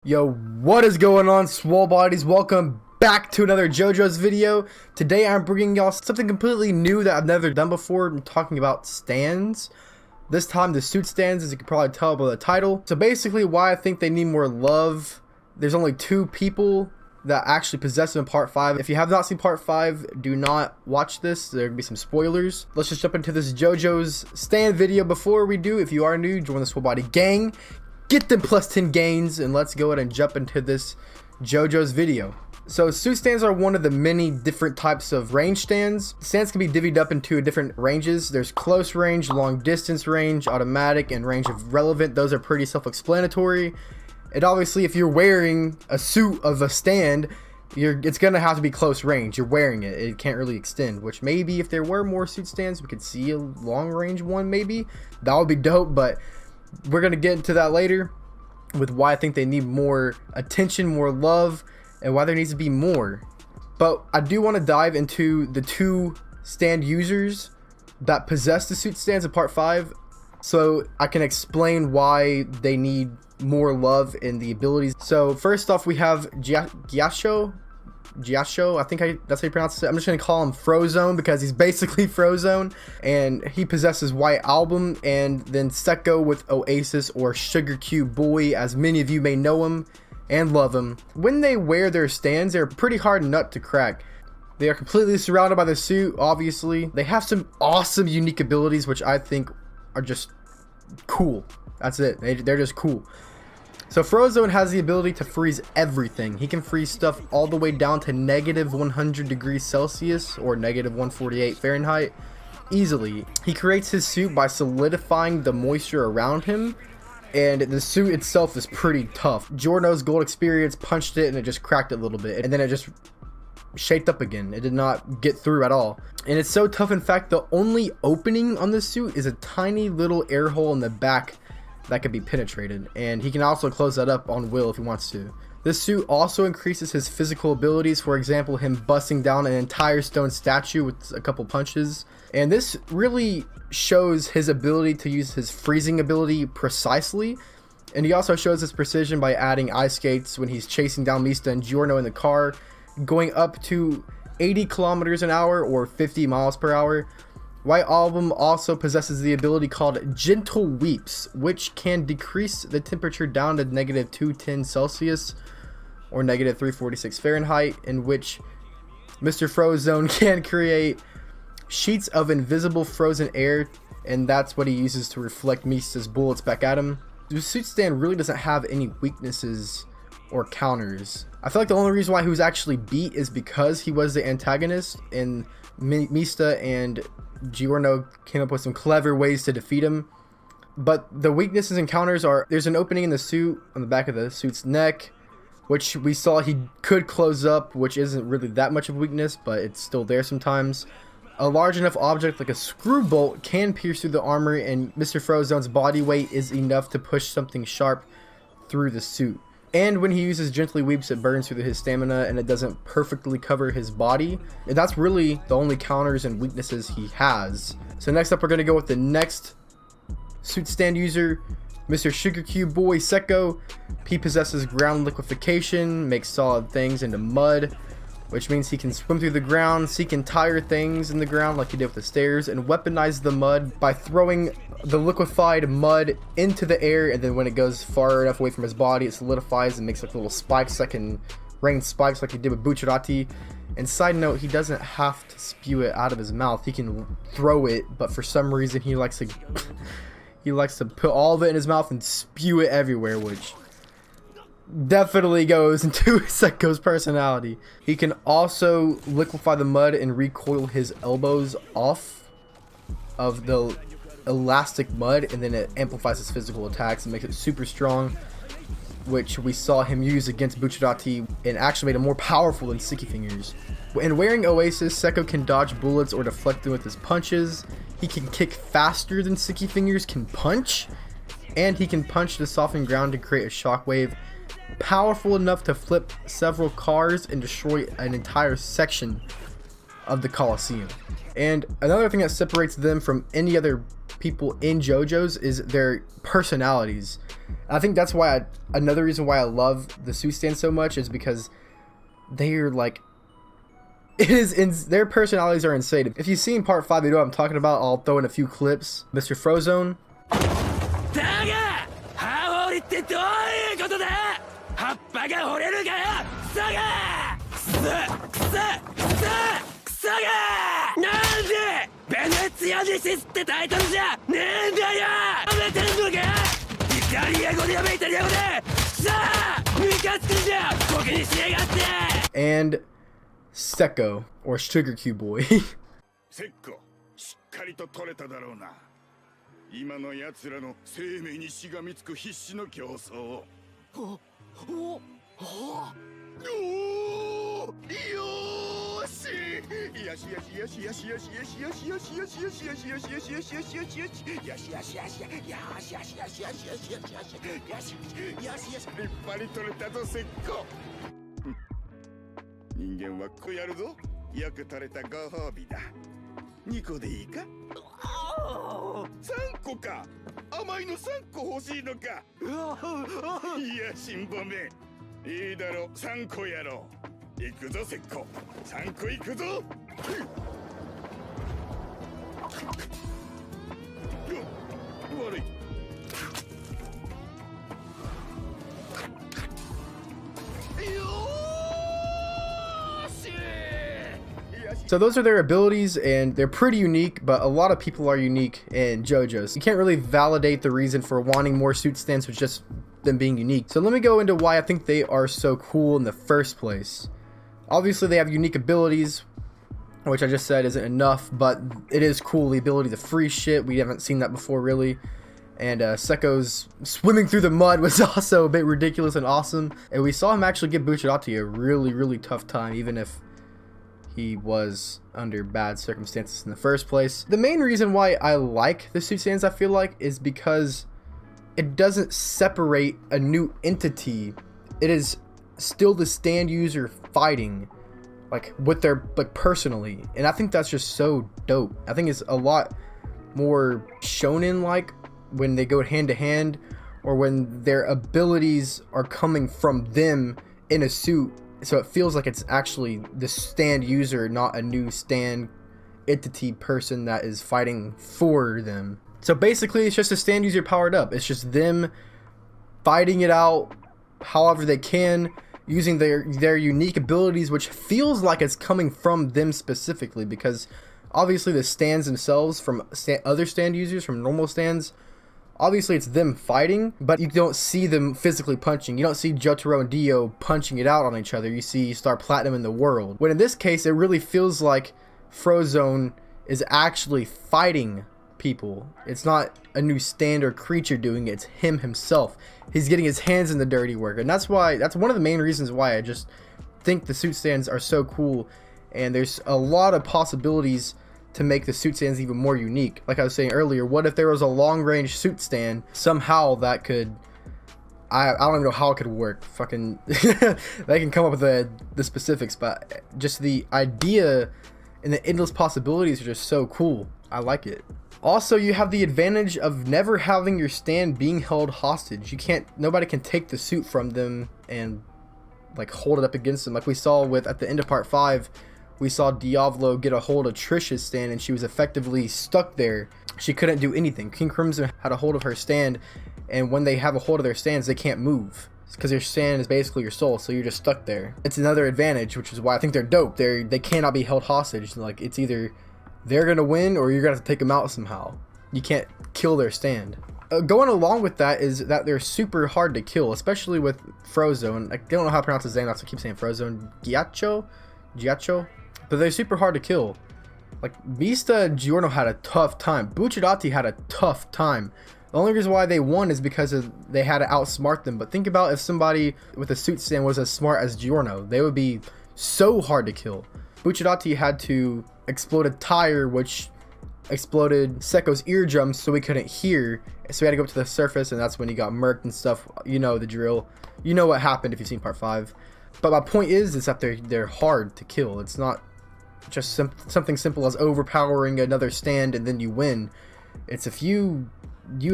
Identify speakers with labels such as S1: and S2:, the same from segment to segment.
S1: Yo, what is going on, swole bodies? Welcome back to another Jojo's video. Today I'm bringing y'all something completely new that I've never done before. I'm talking about stands. This time the suit stands, as you can probably tell by the title. So basically why I think they need more love. There's only 2 people that actually possess them in part 5. If you have not seen part 5, do not watch this. There could be some spoilers. Let's just jump into this Jojo's stand video. Before we do, if you are new, join the swole body gang. Get them plus 10 gains, and let's go ahead and jump into this Jojo's video. So suit stands are one of the many different types of range stands. Stands can be divvied up into different ranges. There's close range, long distance range, automatic, and range of relevant. Those are pretty self-explanatory. And obviously if you're wearing a suit of a stand, it's gonna have to be close range. You're wearing it. It can't really extend, which maybe if there were more suit stands, we could see a long range one maybe. That would be dope, but we're going to get into that later with why I think they need more attention, more love, and why there needs to be more. But I do want to dive into the 2 stand users that possess the suit stands in part 5, so I can explain why they need more love in the abilities. So first off, we have Jojo. I think that's how you pronounce it. I'm just gonna call him Frozone because he's basically Frozone, and he possesses White Album. And then Secco with Oasis, or Sugar Cube Boy, as many of you may know him and love him. When they wear their stands, they're a pretty hard nut to crack. They are completely surrounded by the suit. Obviously, they have some awesome unique abilities, which I think are just cool. That's it. They're just cool. So Frozone has the ability to freeze everything. He can freeze stuff all the way down to negative 100 degrees Celsius or negative 148 Fahrenheit easily. He creates his suit by solidifying the moisture around him, and the suit itself is pretty tough. Giorno's Gold Experience punched it and it just cracked it a little bit, and then it just shaped up again. It did not get through at all. And it's so tough, in fact, the only opening on the suit is a tiny little air hole in the back that could be penetrated, and he can also close that up on will if he wants to. This suit also increases his physical abilities, for example him busting down an entire stone statue with a couple punches. And this really shows his ability to use his freezing ability precisely, and he also shows his precision by adding ice skates when he's chasing down Mista and Giorno in the car, going up to 80 kilometers an hour or 50 miles per hour. White Album also possesses the ability called Gentle Weeps, which can decrease the temperature down to negative 210 Celsius or negative 346 Fahrenheit, in which Mr. Frozone can create sheets of invisible frozen air, and that's what he uses to reflect Mista's bullets back at him. The suit stand really doesn't have any weaknesses or counters. I feel like the only reason why he was actually beat is because he was the antagonist, and Mista and Giorno came up with some clever ways to defeat him. But the weaknesses and counters are: there's an opening in the suit on the back of the suit's neck, which we saw he could close up, which isn't really that much of a weakness, but it's still there sometimes. A large enough object like a screw bolt can pierce through the armor, and Mr. Frozone's body weight is enough to push something sharp through the suit. And when he uses Gently Weeps, it burns through his stamina and it doesn't perfectly cover his body. And that's really the only counters and weaknesses he has. So next up, we're going to go with the next suit stand user, Mr. Sugar Cube Boy Secco. He possesses ground liquefaction, makes solid things into mud, which means he can swim through the ground, seek entire things in the ground like he did with the stairs, and weaponize the mud by throwing the liquefied mud into the air, and then when it goes far enough away from his body, it solidifies and makes like little spikes that can rain spikes like he did with Bucciarati. And side note, he doesn't have to spew it out of his mouth. He can throw it, but for some reason he likes to put all of it in his mouth and spew it everywhere, which definitely goes into Secco's personality. He can also liquefy the mud and recoil his elbows off of the elastic mud, and then it amplifies his physical attacks and makes it super strong, which we saw him use against Bucciarati and actually made him more powerful than Sticky Fingers. In wearing Oasis, Secco can dodge bullets or deflect them with his punches. He can kick faster than Sticky Fingers can punch, and he can punch the softened ground to create a shockwave powerful enough to flip several cars and destroy an entire section of the Colosseum. And another thing that separates them from any other people in JoJo's is their personalities. I think that's why another reason why I love the suit stand so much is because they're like, their personalities are insane. If you've seen part 5, you know what I'm talking about. I'll throw in a few clips. Mr. Frozone. And Sekko, or Sugar Cube Boy. So those are their abilities, and they're pretty unique, but a lot of people are unique in JoJo's. You can't really validate the reason for wanting more suit stands with just them being unique. So let me go into why I think they are so cool in the first place. Obviously they have unique abilities, which I just said isn't enough, but it is cool, the ability to freeze shit. We haven't seen that before really. And Sekko's swimming through the mud was also a bit ridiculous and awesome. And we saw him actually give Bucciarati a really tough time, even if he was under bad circumstances in the first place. The main reason why I like the suit stands, I feel like, is because it doesn't separate a new entity. It is still the stand user fighting, like, with their, like, personally. And I think that's just so dope. I think it's a lot more shonen like when they go hand to hand, or when their abilities are coming from them in a suit, so it feels like it's actually the stand user, not a new stand entity person that is fighting for them. So basically it's just a stand user powered up. It's just them fighting it out however they can, using their unique abilities, which feels like it's coming from them specifically, because obviously the stands themselves from other stand users, from normal stands, obviously it's them fighting, but you don't see them physically punching. You don't see Jotaro and Dio punching it out on each other. You see Star Platinum in the world. When in this case, it really feels like Frozone is actually fighting people. It's not a new stand or creature doing it. It's him himself. He's getting his hands in the dirty work. And that's one of the main reasons why I just think the suit stands are so cool. And there's a lot of possibilities to make the suit stands even more unique. Like I was saying earlier, what if there was a long range suit stand somehow that could, I don't even know how it could work. Fucking they can come up with the specifics, but just the idea and the endless possibilities are just so cool. I like it. Also, you have the advantage of never having your stand being held hostage. Nobody can take the suit from them and like hold it up against them, like we saw at the end of part 5. We saw Diavolo get a hold of Trish's stand, and she was effectively stuck there. She couldn't do anything. King Crimson had a hold of her stand, and when they have a hold of their stands, they can't move, because your stand is basically your soul, so you're just stuck there. It's another advantage, which is why I think they're dope. They cannot be held hostage. Like, it's either they're gonna win or you're gonna have to take them out somehow. You can't kill their stand. Going along with that is that they're super hard to kill, especially with Frozone. I don't know how to pronounce his name, that's why I keep saying Frozone. Giacho? But they're super hard to kill. Like, Mista Giorno had a tough time. Bucciarati had a tough time. The only reason why they won is because they had to outsmart them. But think about if somebody with a suit stand was as smart as Giorno. They would be so hard to kill. Bucciarati had to explode a tire, which exploded Sekko's eardrums, so he couldn't hear. So he had to go up to the surface, and that's when he got murked and stuff. You know the drill. You know what happened if you've seen part 5. But my point is that they're hard to kill. It's not just something simple as overpowering another stand and then you win. It's if you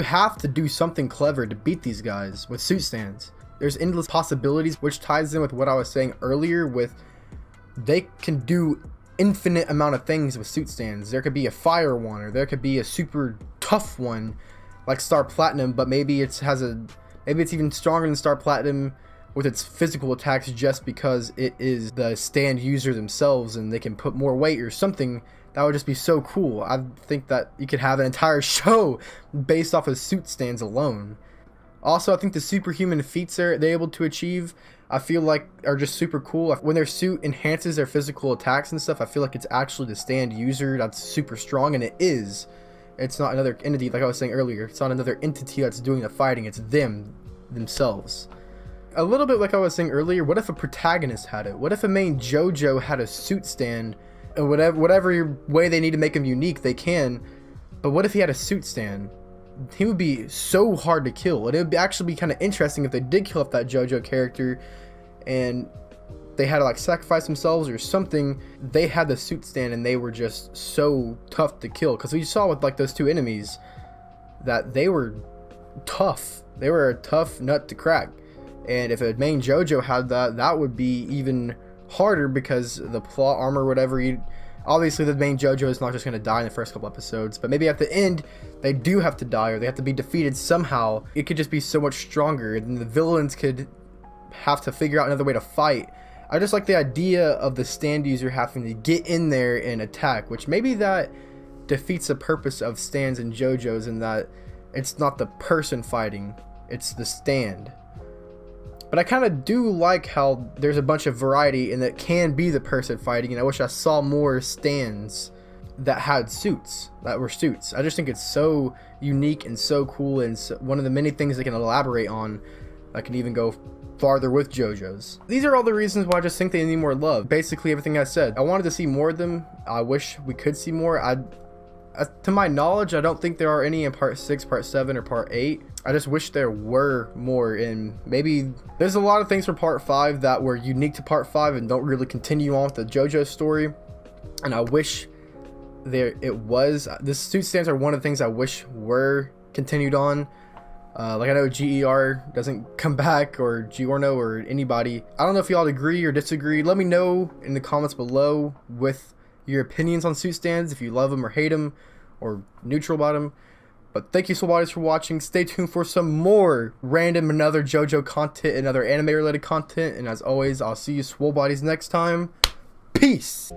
S1: have to do something clever to beat these guys with suit stands. There's endless possibilities, which ties in with what I was saying earlier with they can do infinite amount of things with suit stands. There could be a fire one, or there could be a super tough one like Star Platinum, but maybe it's even stronger than Star Platinum with its physical attacks just because it is the stand user themselves and they can put more weight or something. That would just be so cool. I think that you could have an entire show based off of suit stands alone. Also, I think the superhuman feats they're able to achieve, I feel like are just super cool. When their suit enhances their physical attacks and stuff, I feel like it's actually the stand user that's super strong, and it is. It's not another entity, like I was saying earlier. It's not another entity that's doing the fighting. It's themselves. A little bit like I was saying earlier, what if a protagonist had it? What if a main Jojo had a suit stand? And whatever way they need to make him unique, they can. But what if he had a suit stand? He would be so hard to kill. And it would actually be kind of interesting if they did kill off that Jojo character and they had to like sacrifice themselves or something. They had the suit stand and they were just so tough to kill. Because we saw with like those two enemies that they were tough. They were a tough nut to crack. And if a main Jojo had that, that would be even harder because the plot armor, whatever, obviously the main Jojo is not just going to die in the first couple episodes, but maybe at the end they do have to die or they have to be defeated somehow. It could just be so much stronger and the villains could have to figure out another way to fight. I just like the idea of the stand user having to get in there and attack, which maybe that defeats the purpose of stands and Jojos in that it's not the person fighting, it's the stand. But I kind of do like how there's a bunch of variety and that can be the person fighting, and I wish I saw more stands that had suits, that were suits. I just think it's so unique and so cool, and one of the many things they can elaborate on that can even go farther with Jojos. These are all the reasons why I just think they need more love. Basically everything I said. I wanted to see more of them. I wish we could see more. To my knowledge, I don't think there are any in part 6, part 7, or part 8. I just wish there were more, and maybe there's a lot of things from part 5 that were unique to part 5 and don't really continue on with the Jojo story, and I wish it was. The suit stands are one of the things I wish were continued on. Like I know GER doesn't come back, or Giorno, or anybody. I don't know if y'all agree or disagree. Let me know in the comments below with your opinions on suit stands, if you love them or hate them or neutral about them. But thank you so much for watching. Stay tuned for some more random and other Jojo content and other anime related content, and as always, I'll see you swole bodies next time. Peace.